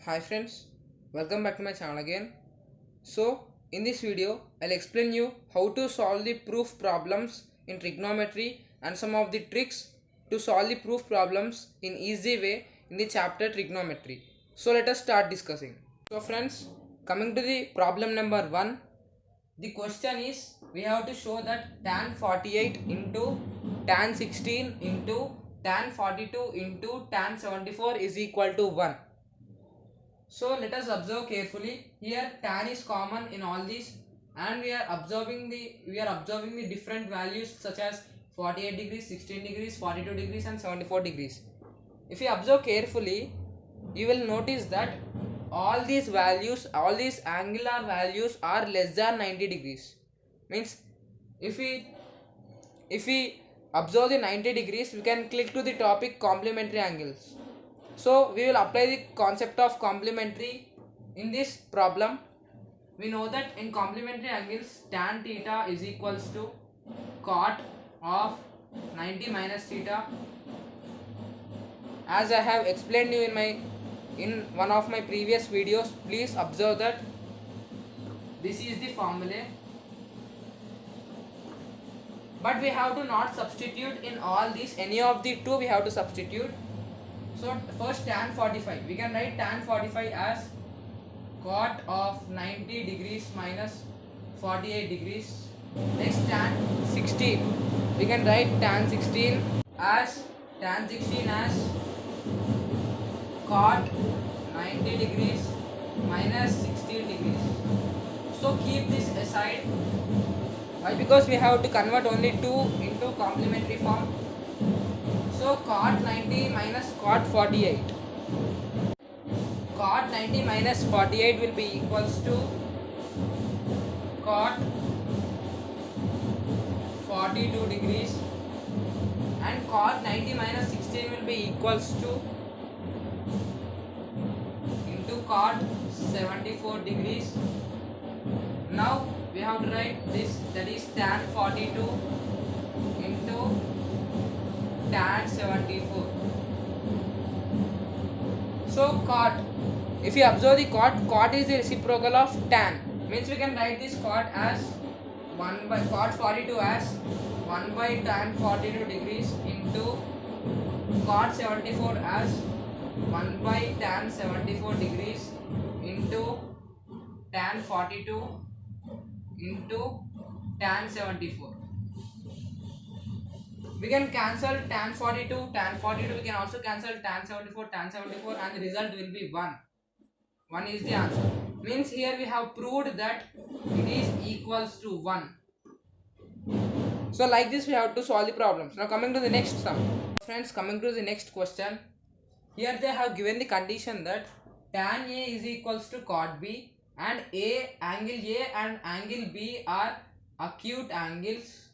Hi friends, welcome back to my channel again. So in this video I'll explain you how to solve the proof problems in trigonometry and some of the tricks to solve the proof problems in easy way in the chapter trigonometry. So let us start discussing. So friends, coming to the problem number 1, the question is we have to show that tan 48 into tan 16 into tan 42 into tan 74 is equal to 1. So let us observe carefully. Here tan is common in all these, and we are observing the different values such as 48 degrees, 16 degrees, 42 degrees and 74 degrees. If you observe carefully, you will notice that all these values, all these angular values are less than 90 degrees. Means if we observe the 90 degrees, we can click to the topic complementary angles. So we will apply the concept of complementary in this problem. We know that in complementary angles tan theta is equals to cot of 90 minus theta. As I have explained you in one of my previous videos, please observe that this is the formula. But we have to not substitute in all these, any of the two we have to substitute. So first tan 45, we can write tan 45 as cot of 90 degrees minus 48 degrees. Next tan 16, we can write tan 16 as cot 90 degrees minus 16 degrees. So keep this aside. Why? Because we have to convert only 2 into complementary form. So cot 90 minus cot 48. Cot 90 minus 48 will be equals to cot 42 degrees, and cot 90 minus 16 will be equals to into cot 74 degrees. Now we have to write this, that is tan 42 into tan 74. So cot, if you observe the cot is the reciprocal of tan, means we can write this cot as 1 by cot 42 as 1 by tan 42 degrees into cot 74 as 1 by tan 74 degrees into tan 42 into tan 74. We can cancel tan 42, we can also cancel tan 74, and the result will be 1. 1 is the answer. Means here we have proved that it is equals to 1. So like this we have to solve the problems. Now coming to the next sum. Friends, coming to the next question. Here they have given the condition that tan A is equals to cot B, and angle A and angle B are acute angles.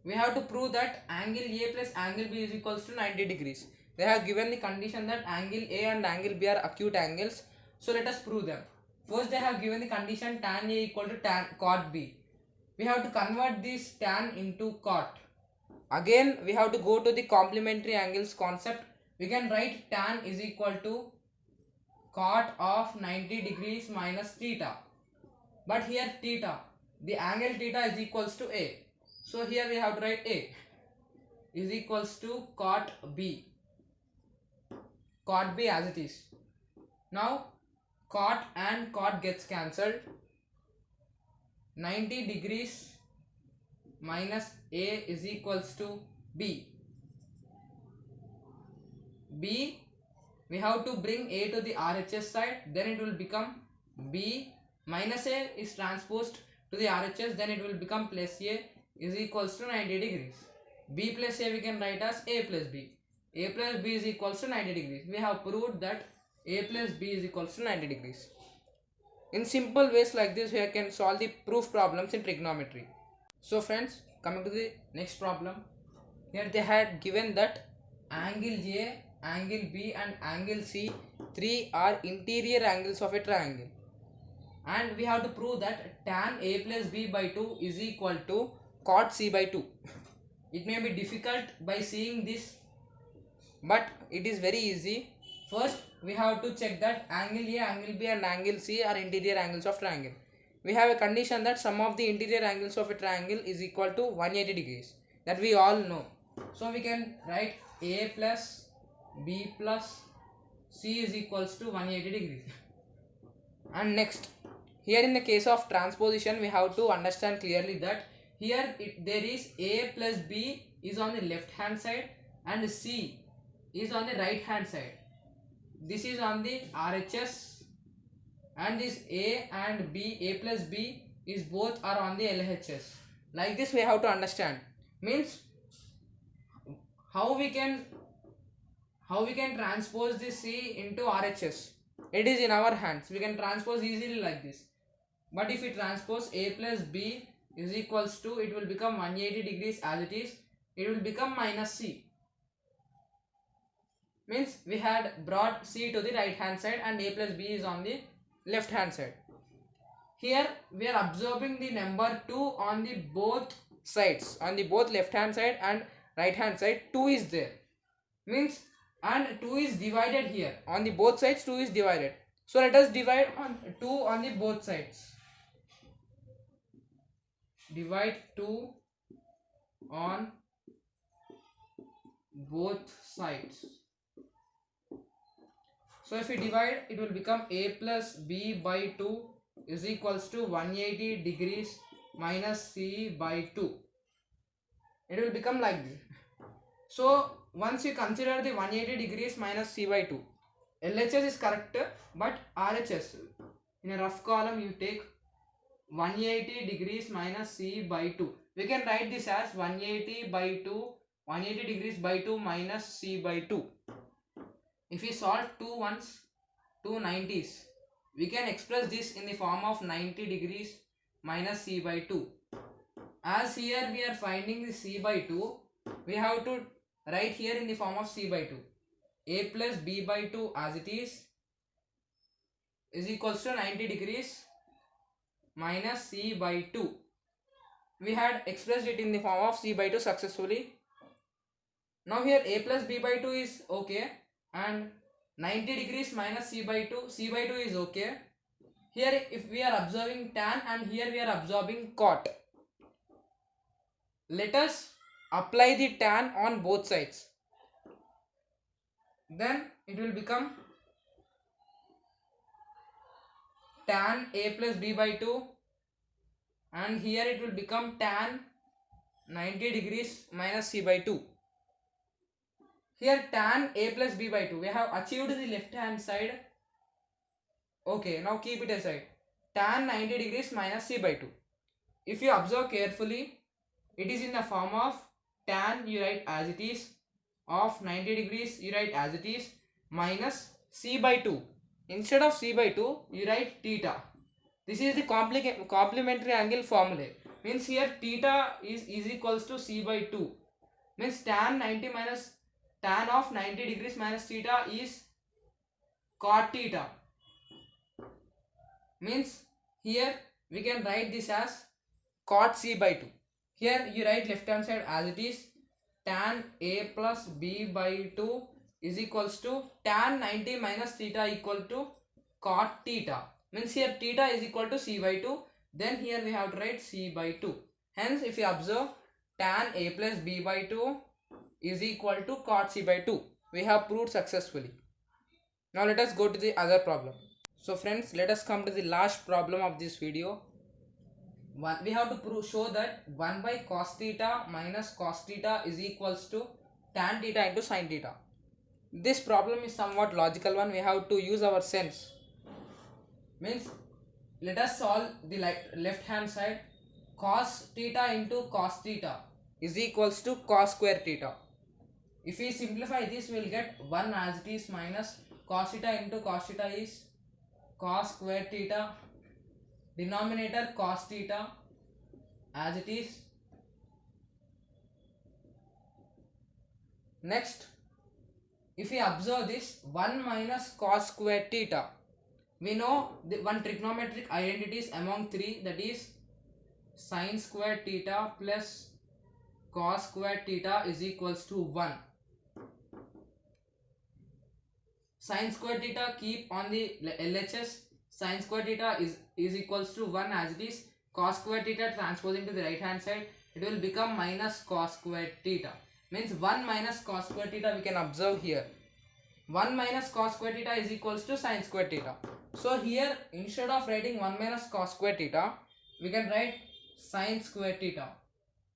We have to prove that angle A plus angle B is equals to 90 degrees. They have given the condition that angle A and angle B are acute angles. So let us prove them. First they have given the condition tan A equal to tan cot B. We have to convert this tan into cot. Again we have to go to the complementary angles concept. We can write tan is equal to cot of 90 degrees minus theta. But here theta, the angle theta is equals to A. So here we have to write A is equals to cot B as it is. Now cot and cot gets cancelled. 90 degrees minus A is equals to B. We have to bring A to the RHS side, then it will become B minus A is transposed to the RHS, then it will become plus A is equals to 90 degrees. B plus A we can write as A plus B. A plus B is equals to 90 degrees. We have proved that A plus B is equals to 90 degrees. In simple ways like this, we can solve the proof problems in trigonometry. So friends, coming to the next problem. Here they had given that angle A, angle B and angle C, 3 are interior angles of a triangle. And we have to prove that tan A plus B by 2 is equal to cot C by 2. It may be difficult by seeing this but it is very easy. First we have to check that angle A, angle B and angle C are interior angles of triangle. We have a condition that sum of the interior angles of a triangle is equal to 180 degrees, that we all know. So we can write A plus B plus C is equals to 180 degrees. And next, here in the case of transposition, we have to understand clearly that here there is A plus B is on the left hand side and C is on the right hand side. This is on the RHS, and this A and B, A plus B is both are on the LHS. Like this we have to understand. Means how we can transpose this C into RHS. It is in our hands. We can transpose easily like this. But if we transpose A plus B is equals to, it will become 180 degrees as it is. It will become minus C. Means we had brought C to the right hand side and A plus B is on the left hand side. Here we are observing the number 2 on the both sides. On the both left hand side and right hand side 2 is there. Means, and 2 is divided here. On the both sides 2 is divided. So let us divide on 2 on the both sides. Divide 2 on both sides. So if we divide, it will become A plus B by 2 is equals to 180 degrees minus C by 2. It will become like this. So once you consider the 180 degrees minus C by 2, LHS is correct, but RHS, in a rough column you take 180 degrees minus C by 2. We can write this as 180 by 2, 180 degrees by 2 minus C by 2. If we solve 2 ones, 2 90s, we can express this in the form of 90 degrees minus C by 2. As here we are finding the C by 2, we have to write here in the form of C by 2. A plus B by 2 as it is equals to 90 degrees minus C by 2. We had expressed it in the form of C by 2 successfully. Now here A plus B by 2 is okay, and 90 degrees minus C by 2 is okay. Here if we are observing tan and here we are observing cot, let us apply the tan on both sides. Then it will become tan A plus B by 2, and here it will become tan 90 degrees minus C by 2. Here tan A plus B by 2, we have achieved the left hand side. Okay, now keep it aside. Tan 90 degrees minus C by 2. If you observe carefully, it is in the form of tan, you write as it is, of 90 degrees you write as it is, minus C by 2. Instead of C by 2, you write theta. This is the complementary angle formula. Means here theta is equals to C by 2. Means tan of 90 degrees minus theta is cot theta. Means here we can write this as cot C by 2. Here you write left hand side as it is, tan A plus B by 2 is equals to tan 90 minus theta equal to cot theta. Means here theta is equal to C by 2. Then here we have to write C by 2. Hence if you observe, tan A plus B by 2 is equal to cot C by 2. We have proved successfully. Now let us go to the other problem. So friends, let us come to the last problem of this video. We have to show that 1 by cos theta minus cos theta is equals to tan theta into sin theta. This problem is somewhat logical one. We have to use our sense. Means let us solve the left hand side. Cos theta into cos theta is equals to cos square theta. If we simplify this, we will get 1 as it is minus cos theta into cos theta is cos square theta. Denominator cos theta as it is. Next, if we observe this 1 minus cos square theta, we know the one trigonometric identities among 3, that is sin square theta plus cos square theta is equals to 1. Sin square theta keep on the LHS. Sin square theta is equals to 1 as it is. Cos square theta transposing to the right hand side, it will become minus cos square theta. Means 1 minus cos square theta we can observe here. 1 minus cos square theta is equals to sin square theta. So here instead of writing 1 minus cos square theta, we can write sin square theta.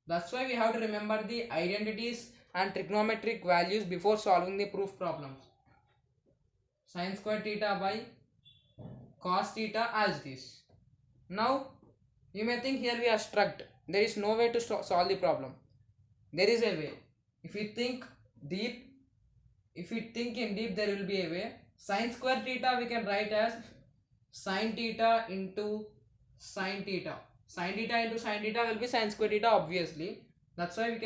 That's why we have to remember the identities and trigonometric values before solving the proof problems. Sin square theta by cos theta as this. Now you may think here we are stuck. There is no way to solve the problem. There is a way. If we think deep, if we think in deep, there will be a way. Sin square theta we can write as sin theta into sin theta. Sin theta into sin theta will be sin square theta obviously. That's why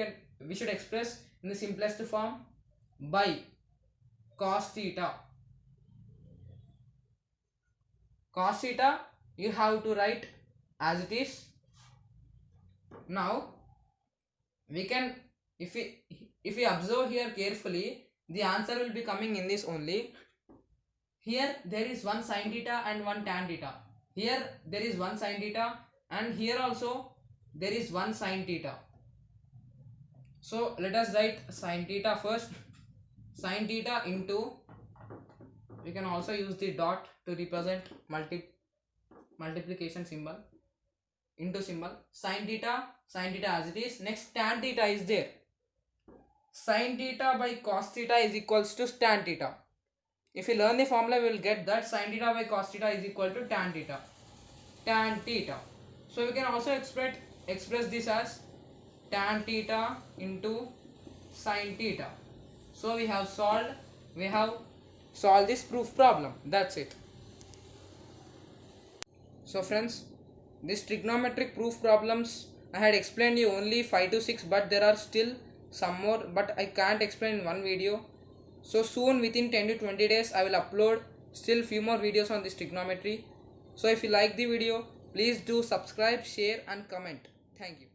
we should express in the simplest form by cos theta. Cos theta you have to write as it is. Now we can, if we observe here carefully, the answer will be coming in this only. Here there is one sin theta and one tan theta. Here there is one sin theta and here also there is one sin theta. So let us write sin theta first. Sin theta into, we can also use the dot to represent multiplication symbol, into symbol. Sin theta as it is. Next tan theta is there. Sin theta by cos theta is equals to tan theta. If you learn the formula, we will get that sin theta by cos theta is equal to tan theta. Tan theta. So we can also express this as tan theta into sin theta. So we have solved this proof problem. That's it. So friends, this trigonometric proof problems I had explained you only 5 to 6, but there are still some more, but I can't explain in one video. So soon, within 10 to 20 days, I will upload still few more videos on this trigonometry. So if you like the video, please do subscribe, share and comment. Thank you.